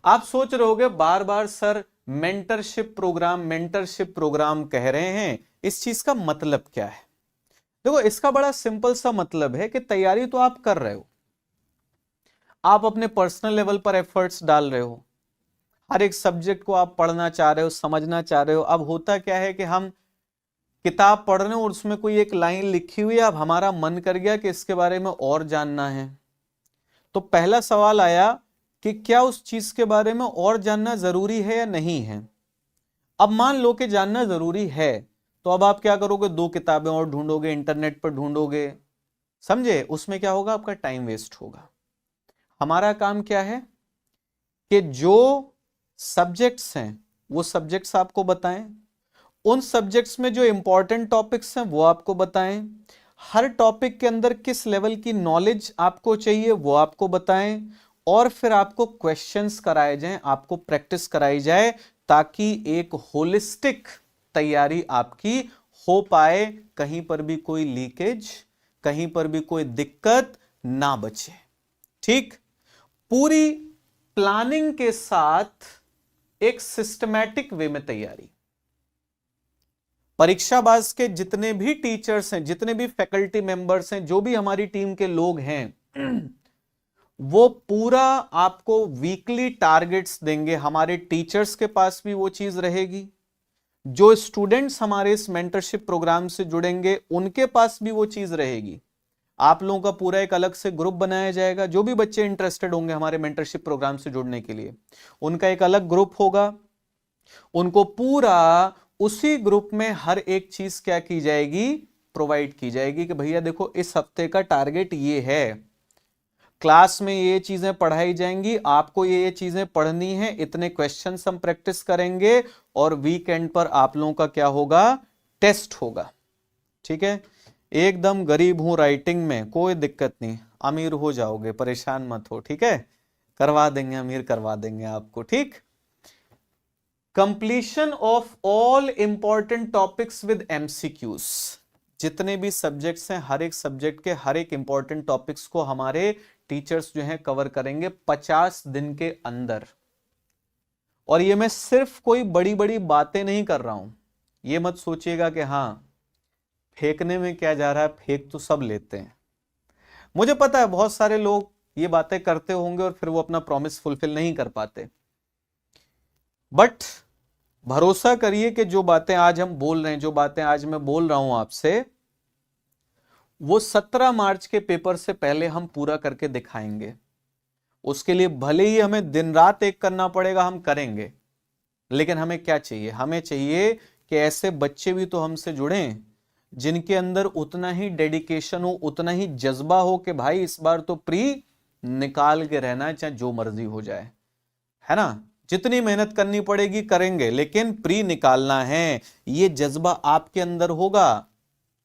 आप सोच रहे होगे बार बार सर मेंटरशिप प्रोग्राम कह रहे हैं, इस चीज का मतलब क्या है? देखो इसका बड़ा सिंपल सा मतलब है कि तैयारी तो आप कर रहे हो, आप अपने पर्सनल लेवल पर एफर्ट्स डाल रहे हो, हर एक सब्जेक्ट को आप पढ़ना चाह रहे हो, समझना चाह रहे हो। अब होता क्या है कि हम किताब पढ़ रहे हो और उसमें कोई एक लाइन लिखी हुई है, अब हमारा मन कर गया कि इसके बारे में और जानना है। तो पहला सवाल आया कि क्या उस चीज के बारे में और जानना जरूरी है या नहीं है। अब मान लो कि जानना जरूरी है, तो अब आप क्या करोगे, 2 किताबें और ढूंढोगे, इंटरनेट पर ढूंढोगे, समझे? उसमें क्या होगा, आपका टाइम वेस्ट होगा। हमारा काम क्या है कि जो सब्जेक्ट्स हैं वो सब्जेक्ट्स आपको बताएं, उन सब्जेक्ट्स में जो इंपॉर्टेंट टॉपिक्स हैं वो आपको बताएं, हर टॉपिक के अंदर किस लेवल की नॉलेज आपको चाहिए वो आपको बताएं, और फिर आपको क्वेश्चंस कराए जाएं, आपको प्रैक्टिस कराई जाए, ताकि एक होलिस्टिक तैयारी आपकी हो पाए, कहीं पर भी कोई लीकेज, कहीं पर भी कोई दिक्कत ना बचे। ठीक, पूरी प्लानिंग के साथ एक सिस्टमैटिक वे में तैयारी। परीक्षाबाज के जितने भी टीचर्स हैं, जितने भी फैकल्टी मेंबर्स हैं, जो भी हमारी टीम के लोग हैं, वो पूरा आपको वीकली टारगेट्स देंगे। हमारे टीचर्स के पास भी वो चीज रहेगी, जो स्टूडेंट्स हमारे इस मेंटरशिप प्रोग्राम से जुड़ेंगे उनके पास भी वो चीज रहेगी। आप लोगों का पूरा एक अलग से ग्रुप बनाया जाएगा, जो भी बच्चे इंटरेस्टेड होंगे हमारे मेंटरशिप प्रोग्राम से जुड़ने के लिए, उनका एक अलग ग्रुप होगा। उनको पूरा उसी ग्रुप में हर एक चीज क्या की जाएगी, प्रोवाइड की जाएगी कि भैया देखो इस हफ्ते का टारगेट ये है, क्लास में ये चीजें पढ़ाई जाएंगी, आपको ये चीजें पढ़नी है, इतने क्वेश्चंस हम प्रैक्टिस करेंगे, और वीकेंड पर आप लोगों का क्या होगा, टेस्ट होगा। ठीक है, एकदम गरीब हूं राइटिंग में, कोई दिक्कत नहीं, अमीर हो जाओगे, परेशान मत हो। ठीक है, करवा देंगे, अमीर करवा देंगे आपको। ठीक, completion of all important topics with MCQs. जितने भी सब्जेक्ट्स हैं, हर एक सब्जेक्ट के हर एक इंपॉर्टेंट टॉपिक्स को हमारे टीचर्स जो हैं कवर करेंगे 50 दिन के अंदर। और ये मैं सिर्फ कोई बड़ी बड़ी बातें नहीं कर रहा हूं, ये मत सोचिएगा कि हां फेंकने में क्या जा रहा है, फेंक तो सब लेते हैं। मुझे पता है बहुत सारे लोग ये बातें करते होंगे और फिर वो अपना प्रॉमिस फुलफिल नहीं कर पाते, बट भरोसा करिए कि जो बातें आज हम बोल रहे हैं, जो बातें आज मैं बोल रहा हूं आपसे, वो 17 मार्च के पेपर से पहले हम पूरा करके दिखाएंगे। उसके लिए भले ही हमें दिन रात एक करना पड़ेगा, हम करेंगे, लेकिन हमें क्या चाहिए, हमें चाहिए कि ऐसे बच्चे भी तो हमसे जुड़ें जिनके अंदर उतना ही डेडिकेशन हो, उतना ही जज्बा हो कि भाई इस बार तो प्री निकाल के रहना है, चाहे जो मर्जी हो जाए, है ना। जितनी मेहनत करनी पड़ेगी करेंगे, लेकिन प्री निकालना है, ये जज्बा आपके अंदर होगा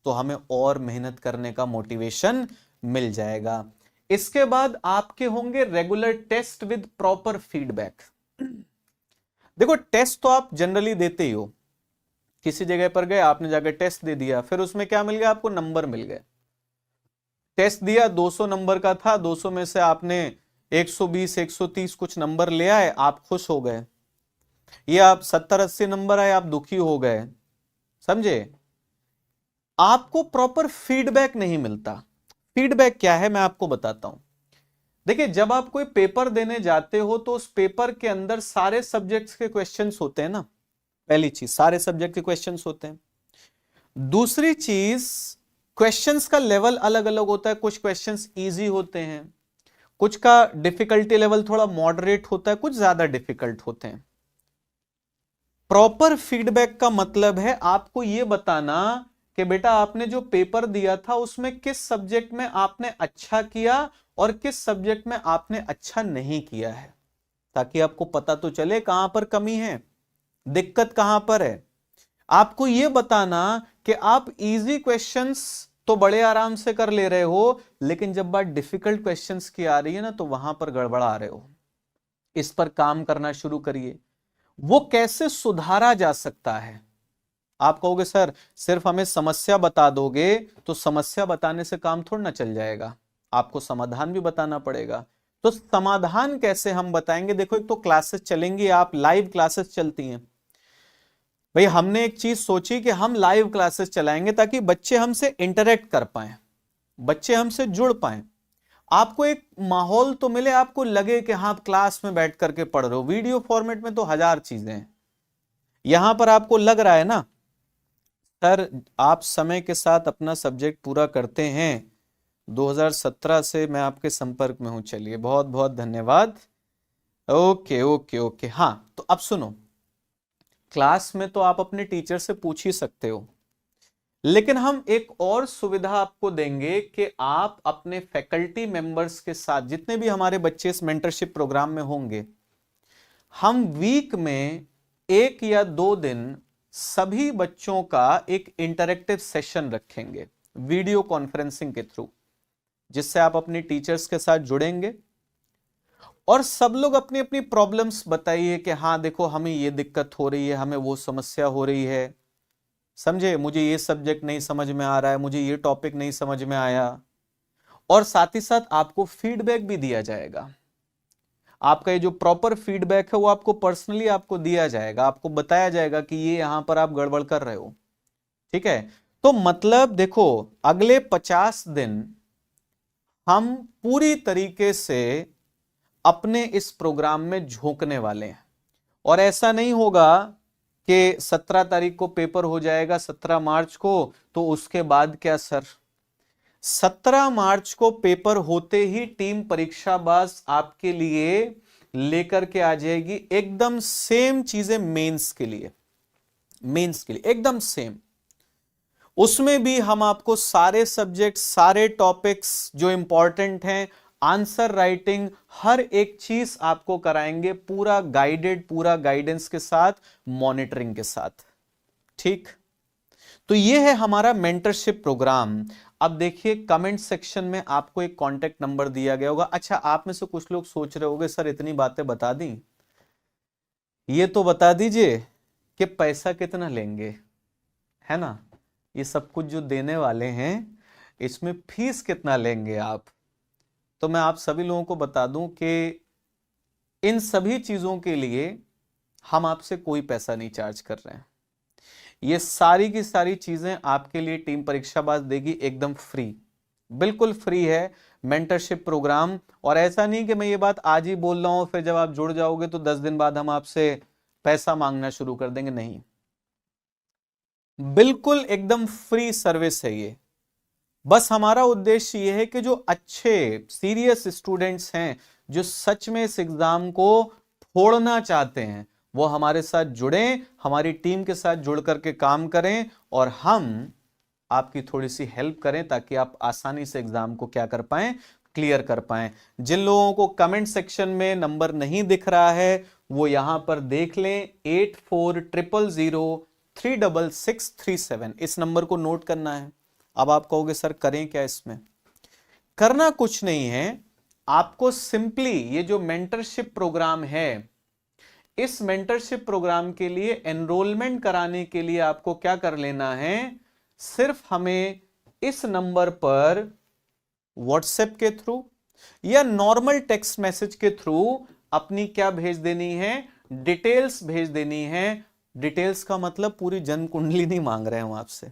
तो हमें और मेहनत करने का मोटिवेशन मिल जाएगा। इसके बाद आपके होंगे regular test with proper feedback. देखो टेस्ट तो आप जनरली देते ही हो, किसी जगह पर गए, आपने जाकर टेस्ट दे दिया, फिर उसमें क्या मिल गया, आपको नंबर मिल गए। टेस्ट दिया 200 नंबर का था, 200 में से आपने 120 130 कुछ नंबर ले आए, आप खुश हो गए। ये आप 70-80 नंबर आए, आप दुखी हो गए, समझे। आपको प्रॉपर फीडबैक नहीं मिलता। फीडबैक क्या है मैं आपको बताता हूं। देखिए जब आप कोई पेपर देने जाते हो तो उस पेपर के अंदर सारे सब्जेक्ट्स के क्वेश्चंस होते हैं ना, पहली चीज सारे सब्जेक्ट के क्वेश्चंस होते हैं। दूसरी चीज क्वेश्चंस का लेवल अलग अलग होता है, कुछ क्वेश्चंस इजी होते हैं, कुछ का डिफिकल्टी लेवल थोड़ा मॉडरेट होता है, कुछ ज्यादा डिफिकल्ट होते हैं। प्रॉपर फीडबैक का मतलब है आपको यह बताना कि बेटा आपने जो पेपर दिया था उसमें किस सब्जेक्ट में आपने अच्छा किया और किस सब्जेक्ट में आपने अच्छा नहीं किया है, ताकि आपको पता तो चले कहां पर कमी है, दिक्कत कहां पर है। आपको यह बताना कि आप इजी क्वेश्चंस तो बड़े आराम से कर ले रहे हो, लेकिन जब बात डिफिकल्ट क्वेश्चंस की आ रही है ना तो वहां पर गड़बड़ा रहे हो। इस पर काम करना शुरू करिए। वो कैसे सुधारा जा सकता है। आप कहोगे सर सिर्फ हमें समस्या बता दोगे, तो समस्या बताने से काम थोड़ा ना चल जाएगा, आपको समाधान भी बताना पड़ेगा। तो समाधान कैसे हम बताएंगे? देखो, एक तो क्लासेस चलेंगी, आप लाइव क्लासेस चलती हैं भाई। हमने एक चीज सोची कि हम लाइव क्लासेस चलाएंगे ताकि बच्चे हमसे इंटरेक्ट कर पाए, बच्चे हमसे जुड़ पाए, आपको एक माहौल तो मिले, आपको लगे कि हाँ आप क्लास में बैठ करके पढ़ रहे हो। वीडियो फॉर्मेट में तो हजार चीजें हैं, यहां पर आपको लग रहा है ना सर आप समय के साथ अपना सब्जेक्ट पूरा करते हैं। 2017 से मैं आपके संपर्क में हूं, चलिए बहुत बहुत धन्यवाद। ओके ओके ओके, हाँ तो अब सुनो, क्लास में तो आप अपने टीचर से पूछ ही सकते हो, लेकिन हम एक और सुविधा आपको देंगे कि आप अपने फैकल्टी मेंबर्स के साथ, जितने भी हमारे बच्चे इस मेंटरशिप प्रोग्राम में होंगे, हम वीक में 1 या 2 दिन सभी बच्चों का एक इंटरेक्टिव सेशन रखेंगे वीडियो कॉन्फ्रेंसिंग के थ्रू, जिससे आप अपने टीचर्स के साथ जुड़ेंगे और सब लोग अपनी अपनी प्रॉब्लम्स बताइए कि हाँ देखो हमें ये दिक्कत हो रही है, हमें वो समस्या हो रही है, समझे, मुझे ये सब्जेक्ट नहीं समझ में आ रहा है, मुझे ये टॉपिक नहीं समझ में आया। और साथ ही साथ आपको फीडबैक भी दिया जाएगा। आपका ये जो प्रॉपर फीडबैक है वो आपको पर्सनली आपको दिया जाएगा, आपको बताया जाएगा कि ये यहां पर आप गड़बड़ कर रहे हो, ठीक है। तो मतलब देखो, अगले 50 दिन हम पूरी तरीके से अपने इस प्रोग्राम में झोंकने वाले हैं। और ऐसा नहीं होगा कि 17 तारीख को पेपर हो जाएगा, 17 मार्च को, तो उसके बाद क्या सर? 17 मार्च को पेपर होते ही टीम परीक्षाबाज आपके लिए लेकर के आ जाएगी एकदम सेम चीजें मेंस के लिए, मेंस के लिए एकदम सेम। उसमें भी हम आपको सारे सब्जेक्ट, सारे टॉपिक्स जो इंपॉर्टेंट हैं, आंसर राइटिंग, हर एक चीज आपको कराएंगे, पूरा गाइडेड, पूरा गाइडेंस के साथ, मॉनिटरिंग के साथ, ठीक। तो ये है हमारा मेंटरशिप प्रोग्राम। अब देखिए कमेंट सेक्शन में आपको एक कांटेक्ट नंबर दिया गया होगा। अच्छा, आप में से कुछ लोग सोच रहे होंगे सर इतनी बातें बता दी, ये तो बता दीजिए कि पैसा कितना लेंगे, है ना, ये सब कुछ जो देने वाले हैं इसमें फीस कितना लेंगे आप। तो मैं आप सभी लोगों को बता दूं कि इन सभी चीजों के लिए हम आपसे कोई पैसा नहीं चार्ज कर रहे हैं। ये सारी की सारी चीजें आपके लिए टीम परीक्षाबाज देगी एकदम फ्री, बिल्कुल फ्री है मेंटरशिप प्रोग्राम। और ऐसा नहीं कि मैं ये बात आज ही बोल रहा हूं फिर जब आप जुड़ जाओगे तो 10 दिन बाद हम आपसे पैसा मांगना शुरू कर देंगे, नहीं, बिल्कुल एकदम फ्री सर्विस है ये। बस हमारा उद्देश्य ये है कि जो अच्छे सीरियस स्टूडेंट्स हैं, जो सच में इस एग्जाम को फोड़ना चाहते हैं, वो हमारे साथ जुड़ें, हमारी टीम के साथ जुड़ करके काम करें और हम आपकी थोड़ी सी हेल्प करें ताकि आप आसानी से एग्जाम को क्या कर पाएं, क्लियर कर पाएं। जिन लोगों को कमेंट सेक्शन में नंबर नहीं दिख रहा है वो यहां पर देख लें, 8400036637, इस नंबर को नोट करना है। अब आप कहोगे सर करें क्या इसमें? करना कुछ नहीं है, आपको सिंपली ये जो मेंटरशिप प्रोग्राम है, इस मेंटरशिप प्रोग्राम के लिए एनरोलमेंट कराने के लिए आपको क्या कर लेना है, सिर्फ हमें इस नंबर पर व्हाट्सएप के थ्रू या नॉर्मल टेक्स्ट मैसेज के थ्रू अपनी क्या भेज देनी है, डिटेल्स भेज देनी है। डिटेल्स का मतलब पूरी जन कुंडली नहीं मांग रहे हैं हम आपसे,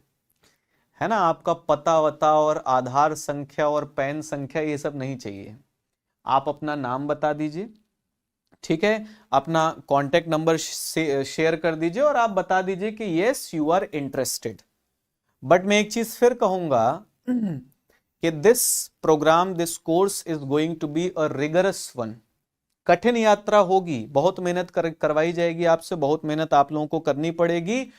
है ना, आपका पता वता और आधार संख्या और पैन संख्या ये सब नहीं चाहिए। आप अपना नाम बता दीजिए, ठीक है, अपना कांटेक्ट नंबर शेयर कर दीजिए और आप बता दीजिए कि yes you are interested. But मैं एक चीज फिर कहूंगा कि this programme, this course is going to be a rigorous one. कठिन यात्रा होगी, बहुत मेहनत करवाई जाएगी आपसे, बहुत मेहनत आप लोगों को करनी पड़ेगी,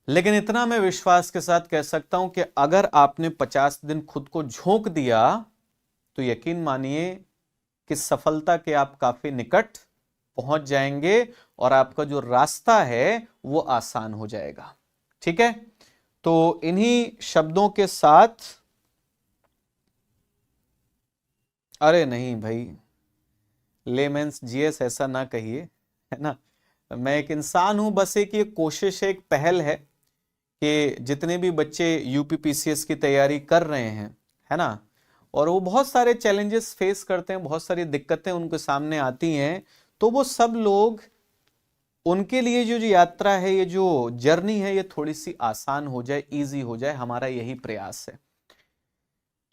लेकिन इतना मैं विश्वास के साथ कह सकता हूं कि अगर आपने 50 दिन खुद को झोंक दिया तो यकीन मानिए कि सफलता के आप काफी निकट पहुंच जाएंगे और आपका जो रास्ता है वो आसान हो जाएगा, ठीक है। तो इन्हीं शब्दों के साथ, अरे नहीं भाई लेमेंस जीएस ऐसा ना कहिए, है ना, मैं एक इंसान हूं, बस एक ये कोशिश है, एक पहल है कि जितने भी बच्चे यूपीपीसीएस की तैयारी कर रहे हैं, है ना, और वो बहुत सारे चैलेंजेस फेस करते हैं, बहुत सारी दिक्कतें उनके सामने आती हैं, तो वो सब लोग, उनके लिए जो यात्रा है, ये जो जर्नी है, ये थोड़ी सी आसान हो जाए, इजी हो जाए, हमारा यही प्रयास है।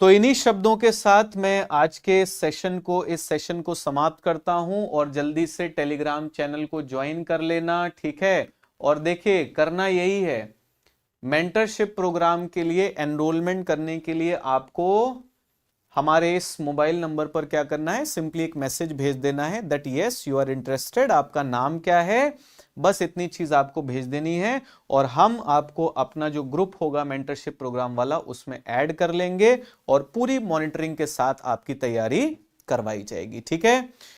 तो इन्हीं शब्दों के साथ मैं आज के इस सेशन को समाप्त करता हूं, और जल्दी से टेलीग्राम चैनल को ज्वाइन कर लेना, ठीक है। और देखिए, करना यही है, मेंटरशिप प्रोग्राम के लिए एनरोलमेंट करने के लिए आपको हमारे इस मोबाइल नंबर पर क्या करना है, सिंपली एक मैसेज भेज देना है that yes you are interested, आपका नाम क्या है, बस इतनी चीज आपको भेज देनी है, और हम आपको अपना जो ग्रुप होगा मेंटरशिप प्रोग्राम वाला, उसमें ऐड कर लेंगे, और पूरी मॉनिटरिंग के साथ आपकी तैयारी करवाई जाएगी, ठीक है।